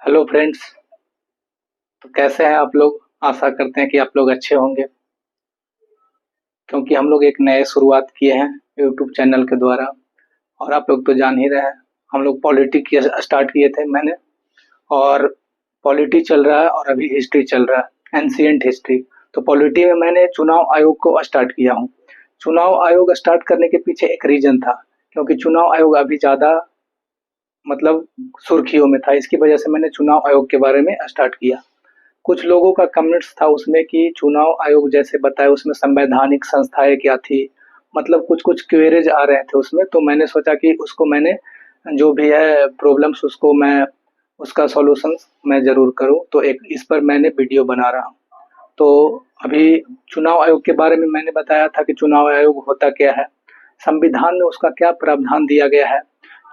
Hello friends. तो कैसे हैं आप लोग? आशा करते हैं कि आप लोग अच्छे होंगे, क्योंकि हम लोग एक नए शुरुआत किए हैं यूट्यूब चैनल के द्वारा। और आप लोग तो जान ही रहे हैं, हम लोग पॉलिटी की स्टार्ट किए थे मैंने। और पॉलिटी चल रहा है और अभी हिस्ट्री चल रहा है, एंशिएंट हिस्ट्री। तो पॉलिटी में मैंने चुनाव आयोग को स्टार्ट किया हूँ। चुनाव आयोग स्टार्ट करने के पीछे एक रीजन था, क्योंकि चुनाव आयोग अभी ज़्यादा मतलब सुर्खियों में था। इसकी वजह से मैंने चुनाव आयोग के बारे में स्टार्ट किया। कुछ लोगों का कमेंट्स था उसमें कि चुनाव आयोग जैसे बताया उसमें संवैधानिक संस्थाएं क्या थी, मतलब कुछ कुछ क्वेरीज आ रहे थे उसमें। तो मैंने सोचा कि उसको मैंने जो भी है प्रॉब्लम्स उसको मैं उसका सॉल्यूशन मैं ज़रूर करूं। तो एक इस पर मैंने वीडियो बना रहा हूं। तो अभी चुनाव आयोग के बारे में मैंने बताया था कि चुनाव आयोग होता क्या है, संविधान में उसका क्या प्रावधान दिया गया है,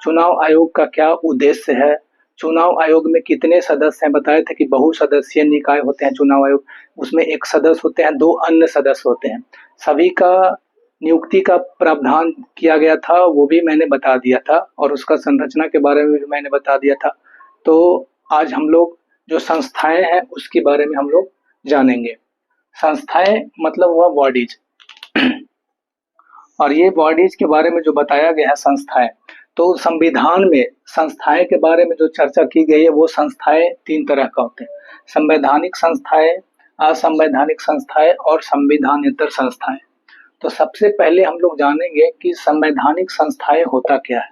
चुनाव आयोग का क्या उद्देश्य है, चुनाव आयोग में कितने सदस्य हैं। बताए थे कि बहुसदस्यीय निकाय होते हैं चुनाव आयोग, उसमें एक सदस्य होते हैं, दो अन्य सदस्य होते हैं। सभी का नियुक्ति का प्रावधान किया गया था, वो भी मैंने बता दिया था। और उसका संरचना के बारे में भी मैंने बता दिया था। तो आज हम लोग जो संस्थाएं हैं उसके बारे में हम लोग जानेंगे। संस्थाएं मतलब हुआ बॉडीज। और ये बॉडीज के बारे में जो बताया गया है संस्थाएं, तो संविधान में संस्थाएं के बारे में जो चर्चा की गई है वो संस्थाएं तीन तरह का होते हैं: संवैधानिक संस्थाएं, असंवैधानिक संस्थाएं और संविधानेतर संस्थाएं। तो सबसे पहले हम लोग जानेंगे कि संवैधानिक संस्थाएं होता क्या है।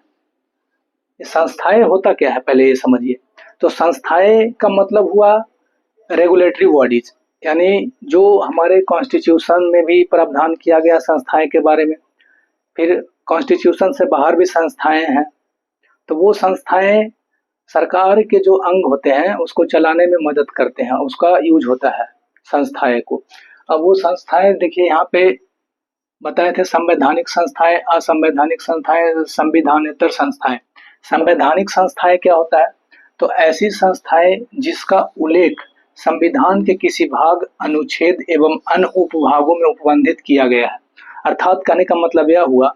ये संस्थाएं होता क्या है पहले ये समझिए। तो संस्थाएं का मतलब हुआ रेगुलेटरी बॉडीज, यानी जो हमारे कॉन्स्टिट्यूशन में भी प्रावधान किया गया संस्थाएं के बारे में। फिर कॉन्स्टिट्यूशन से बाहर भी संस्थाएं हैं। तो वो संस्थाएं सरकार के जो अंग होते हैं उसको चलाने में मदद करते हैं, उसका यूज होता है संस्थाएं को। अब वो संस्थाएं देखिए यहाँ पे बताए थे: संवैधानिक संस्थाएं, असंवैधानिक संस्थाएं, संविधानेतर संस्थाएं। संवैधानिक संस्थाएं क्या होता है? तो ऐसी संस्थाएं जिसका उल्लेख संविधान के किसी भाग, अनुच्छेद एवं अन्य उपभागों में उपबंधित किया गया है। अर्थात कहने का मतलब यह हुआ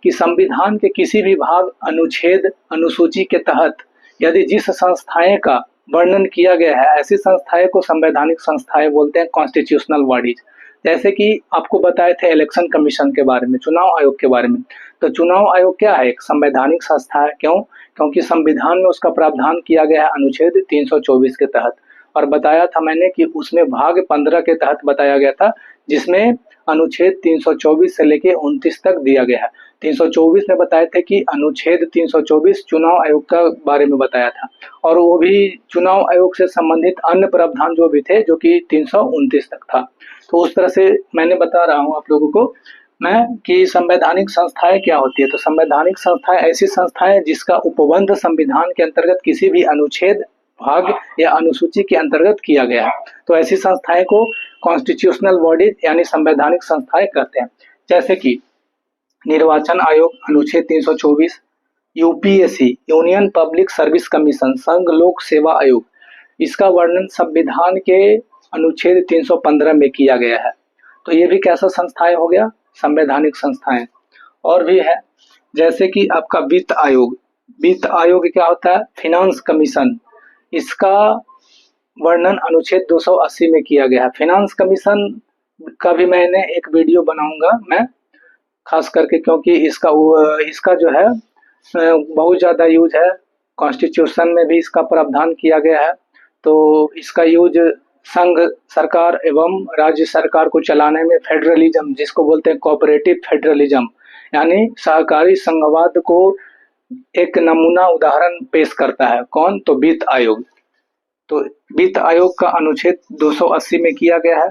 कि संविधान के किसी भी भाग, अनुच्छेद, अनुसूची के तहत यदि जिस संस्थाएं का वर्णन किया गया है, ऐसी संस्थाएं को संवैधानिक संस्थाएं बोलते हैं, कॉन्स्टिट्यूशनल बॉडीज। जैसे कि आपको बताए थे इलेक्शन कमीशन के बारे में, चुनाव आयोग के बारे में। तो चुनाव आयोग क्या है? एक संवैधानिक संस्था है। क्यों? क्योंकि संविधान में उसका प्रावधान किया गया है अनुच्छेद 324 के तहत। और बताया था मैंने कि उसमें भाग 15 के तहत बताया गया था, जिसमें अनुच्छेद 324 से लेके 29 तक दिया गया है। 324 में बताए थे कि अनुच्छेद 324 चुनाव आयोग का बारे में बताया था, और वो भी चुनाव आयोग से संबंधित अन्य प्रावधान जो भी थे, जो कि 329 तक था। तो उस तरह से मैंने बता रहा हूँ आप लोगों को मैं कि संवैधानिक संस्थाएं क्या होती है। तो संवैधानिक संस्थाएं ऐसी संस्थाएं जिसका उपबंध संविधान के अंतर्गत किसी भी अनुच्छेद, भाग या अनुसूची के अंतर्गत किया गया है। तो ऐसी संस्थाएं को कॉन्स्टिट्यूशनल बॉडीज यानी संवैधानिक संस्थाएं कहते हैं। जैसे कि निर्वाचन आयोग अनुच्छेद 324, UPSC union public service commission संघ लोक सेवा आयोग, इसका वर्णन संविधान के अनुच्छेद 315 में किया गया है। तो ये भी कैसा संस्थाएं हो गया? संवैधानिक संस्थाएं। और भी है जैसे कि आपका वित्त आयोग। वित्त आयोग क्या होता है? फिनांस कमीशन, इसका वर्णन अनुच्छेद 280 में किया गया है। फिनांस कमीशन का भी मैंने एक वीडियो बनाऊंगा मैं, खास करके क्योंकि इसका जो है बहुत ज़्यादा यूज है। कॉन्स्टिट्यूशन में भी इसका प्रावधान किया गया है। तो इसका यूज संघ सरकार एवं राज्य सरकार को चलाने में, फेडरलिज्म जिसको बोलते हैं कोऑपरेटिव फेडरलिज्म, यानी सहकारी संघवाद को एक नमूना उदाहरण पेश करता है। कौन? तो वित्त आयोग। तो वित्त आयोग का अनुच्छेद 280 में किया गया है।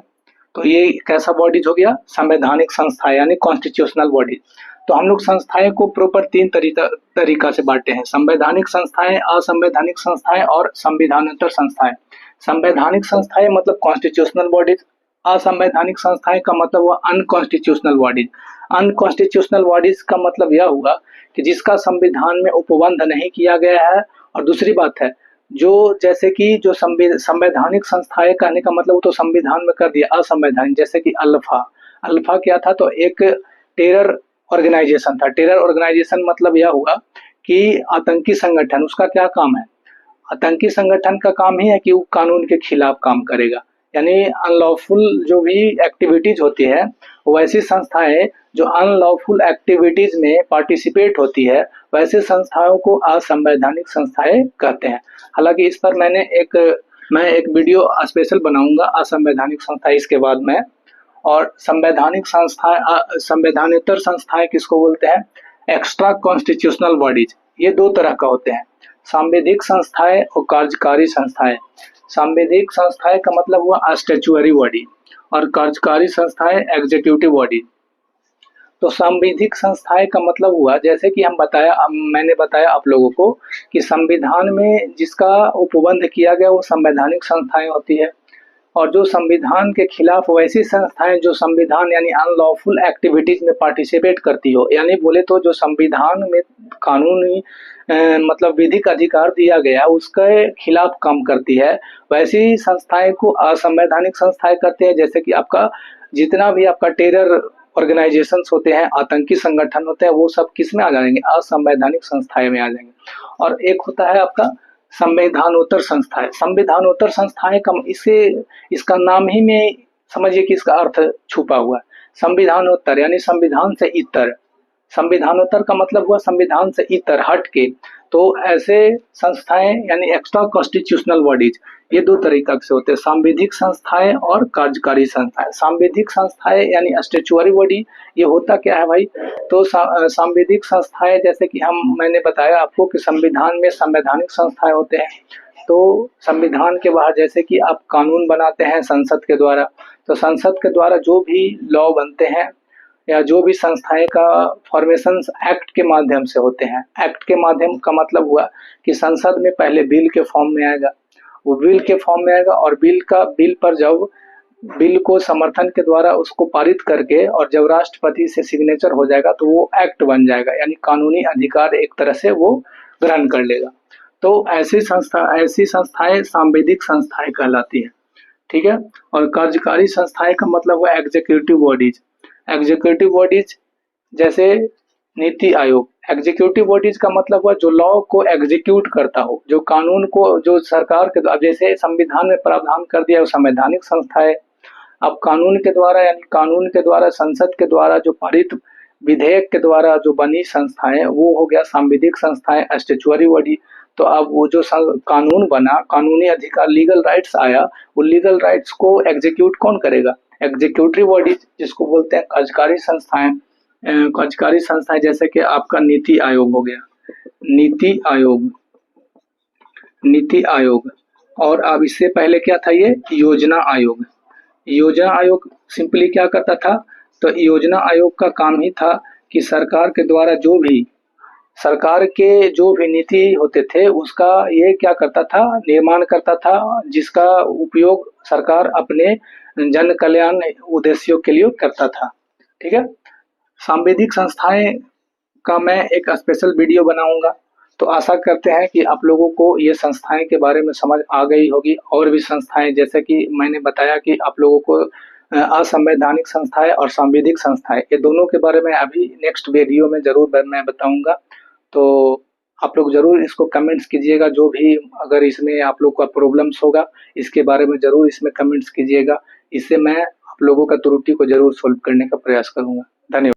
तो ये कैसा बॉडीज हो गया? संवैधानिक संस्था यानी कॉन्स्टिट्यूशनल बॉडीज। तो हम लोग संस्थाएं को प्रॉपर तीन तरीका से बांटे हैं: संवैधानिक संस्थाएं, असंवैधानिक संस्थाएं और संविधानेतर संस्थाएं। संवैधानिक संस्थाएं मतलब कॉन्स्टिट्यूशनल बॉडीज, असंवैधानिक संस्थाएं का मतलब हुआ अनकॉन्स्टिट्यूशनल बॉडीज। अनकॉन्स्टिट्यूशनल बॉडीज का मतलब यह हुआ कि जिसका संविधान में उपबंध नहीं किया गया है। और दूसरी बात है, जो जैसे कि जो संवैधानिक संस्थाएं कहने का मतलब वो तो संविधान में कर दिया। असंवैधानिक जैसे कि अल्फा। अल्फा क्या था? तो एक टेरर ऑर्गेनाइजेशन था। टेरर ऑर्गेनाइजेशन मतलब यह हुआ कि आतंकी संगठन, उसका क्या काम है? आतंकी संगठन का काम ही है कि वो कानून के खिलाफ काम करेगा, यानी अनलॉफुल जो भी एक्टिविटीज होती है, वैसी संस्थाएं जो अनलॉफुल एक्टिविटीज में पार्टिसिपेट होती है, वैसे संस्थाओं को असंवैधानिक संस्थाएं कहते हैं। हालांकि इस पर मैं एक वीडियो स्पेशल बनाऊंगा असंवैधानिक संस्था इसके बाद में। और संवैधानिक संस्थाएं, संवैधानेतर संस्थाएं किसको बोलते हैं? Extra constitutional bodies. ये दो तरह का होते हैं, सांविधिक संस्थाएं और कार्यकारी संस्थाएं। सांविधिक संस्थाएं का मतलब हुआ स्टैट्यूटरी बॉडी, और कार्यकारी संस्थाएं एग्जीक्यूटिव बॉडी। तो सांविधिक संस्थाएं का मतलब हुआ, जैसे कि मैंने बताया आप लोगों को कि संविधान में जिसका उपबंध किया गया वो संवैधानिक संस्थाएं होती है। और जो संविधान के खिलाफ वैसी संस्थाएं जो संविधान यानी अनलॉफुल एक्टिविटीज में पार्टिसिपेट करती हो, यानी बोले तो जो संविधान में कानूनी मतलब विधिक अधिकार दिया गया उसके खिलाफ काम करती है, वैसी संस्थाएं को असंवैधानिक संस्थाएं कहते हैं। जैसे कि आपका जितना भी आपका टेरर ऑर्गेनाइजेशंस होते हैं, आतंकी संगठन होते हैं, वो सब किस में आ जाएंगे? असंवैधानिक संस्थाएं में आ जाएंगे। और एक होता है आपका संविधानोत्तर संस्थाएं। संविधानोत्तर संस्थाएं का इसका नाम ही में समझिए कि इसका अर्थ छुपा हुआ है। संविधानोत्तर यानी संविधान से इतर। संविधानोत्तर का मतलब हुआ संविधान से इतर, हट के। तो ऐसे संस्थाएं यानी एक्स्ट्रा कॉन्स्टिट्यूशनल बॉडीज, ये दो तरीका से होते हैं, सांविधिक संस्थाएं और कार्यकारी संस्थाएं। सांविधिक संस्थाएं यानी स्टैट्यूटरी बॉडी, ये होता क्या है भाई? तो सांविधिक संस्थाएं जैसे कि मैंने बताया आपको कि संविधान में संवैधानिक संस्थाएं होते हैं। तो संविधान के बाहर जैसे कि आप कानून बनाते हैं संसद के द्वारा, तो संसद के द्वारा जो भी लॉ बनते हैं या जो भी संस्थाएं का फॉर्मेशन एक्ट के माध्यम से होते हैं। एक्ट के माध्यम का मतलब हुआ कि संसद में पहले बिल के फॉर्म में आएगा, वो बिल के फॉर्म में आएगा, और बिल पर जब बिल को समर्थन के द्वारा उसको पारित करके और जब राष्ट्रपति से सिग्नेचर हो जाएगा तो वो एक्ट बन जाएगा, यानी कानूनी अधिकार एक तरह से वो ग्रहण कर लेगा। तो ऐसी संस्थाएं सांविधिक संस्थाएं कहलाती है, ठीक है। और कार्यकारी संस्थाएं का मतलब हुआ एग्जीक्यूटिव बॉडीज। एग्जीक्यूटिव बॉडीज जैसे नीति आयोग। एग्जीक्यूटिव बॉडीज का मतलब हुआ जो लॉ को एग्जीक्यूट करता हो, जो कानून को जो सरकार के द्वारा, जैसे संविधान में प्रावधान कर दिया वो संवैधानिक संस्था है। अब कानून के द्वारा यानी कानून के द्वारा संसद के द्वारा जो पारित विधेयक के द्वारा जो बनी संस्थाएं वो हो गया सांविधिक संस्थाएं, स्टैट्यूटरी बॉडी। तो अब वो जो कानून बना, कानूनी अधिकार, लीगल राइट्स आया, वो लीगल राइट्स को एग्जीक्यूट कौन करेगा? एग्जीक्यूटिव बॉडी, जिसको बोलते हैं कार्यकारी संस्थाएं। कार्यकारी संस्थाएं जैसे कि आपका नीति आयोग हो गया, नीति आयोग। और अब इससे पहले क्या था? ये योजना आयोग। योजना आयोग सिंपली क्या करता था? तो योजना आयोग का काम ही था कि सरकार के द्वारा सरकार के जो भी नीति होते थे उसका ये क्या करता था? निर्माण करता था, जिसका उपयोग सरकार अपने जन कल्याण उद्देश्यों के लिए करता था, ठीक है। सांविधिक संस्थाएं का मैं एक स्पेशल वीडियो बनाऊंगा। तो आशा करते हैं कि आप लोगों को ये संस्थाएं के बारे में समझ आ गई होगी। और भी संस्थाएं जैसे कि मैंने बताया कि आप लोगों को असंवैधानिक संस्थाएं और सांविधिक संस्थाएं, ये दोनों के बारे में अभी नेक्स्ट वीडियो में जरूर मैं बताऊंगा। तो आप लोग जरूर इसको कमेंट्स कीजिएगा, जो भी अगर इसमें आप लोग का प्रॉब्लम्स होगा इसके बारे में जरूर इसमें कमेंट्स कीजिएगा। इससे मैं आप लोगों का त्रुटि को जरूर सोल्व करने का प्रयास करूंगा। धन्यवाद।